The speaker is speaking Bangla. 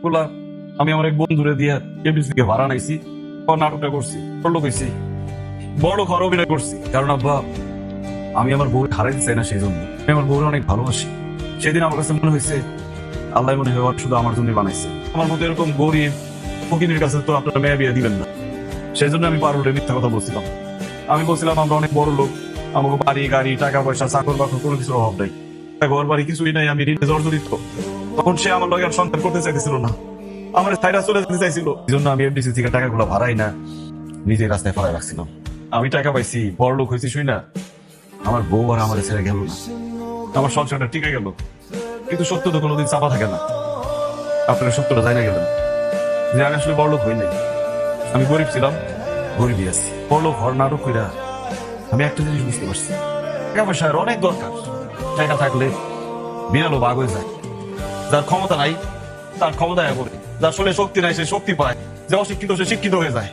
গুলা আমি আমার এক বন্ধুরে দিয়ে এবিসি থেকে ভাড়া নাইছি, নাটকটা করছি, বড় কইছি, বড় ঘর অভিনয় করছি। কারণ আব্বা, আমি আমার বউ হারাইতে চাই না, সেই জন্য আমি আমার বউরে অনেক ভালোবাসি। সেদিন আমার কাছে মনে হয়েছে আল্লাহ মনে হয় শুধু আমার জন্য বানাইছে। আমার মতো এরকম গরিব ফকিরের কাছে তো আপনারা মেয়ে বিয়ে দিবেন না। সেই জন্য আমি পারুলে মিথ্যা কথা বলছিলাম। আমি বলছিলাম আমরা অনেক বড় লোক, আমাকে বাড়ি গাড়ি টাকা পয়সা চাকর বাকর কোনো কিছুর অভাব নেই, ঘর বাড়ি কিছুই নাই, আমি ঋণে জর্জরিত। তখন সে আমার লগে আর সন্তান করতে চাইতেছিল না, আমার সাইডা চলে যেতে চাইছিল। এই জন্য আমি এফডিসি থেকে টাকাগুলো ভাড়াই না, নিজের রাস্তায় ফেলায় রাখছিলাম। আমি টাকা পাইছি, বড় লোক হয়েছি, শুই না আমার বউ আর আমার ছেড়ে গেল না, আমার সংসারটা টিকে গেল। কিন্তু সত্য তো কোনোদিন চাপা থাকে না। আপনারা সত্যটা জানা গেলেন যে আমি আসলে বড় লোক হই নাই, আমি গরিব ছিলাম, গরিবই আছি। বড় লোক হওয়ার নাটক কইরা আমি একটা জিনিস বুঝতে পারছি, টাকা পয়সার অনেক দরকার। টাকা থাকলে বিড়ালও বাঘ হয়ে যায়। যার ক্ষমতা নাই তার ক্ষমতায় পড়ে, যার শরীরে শক্তি নাই সে শক্তি পায়, যে অশিক্ষিত সে শিক্ষিত হয়ে যায়।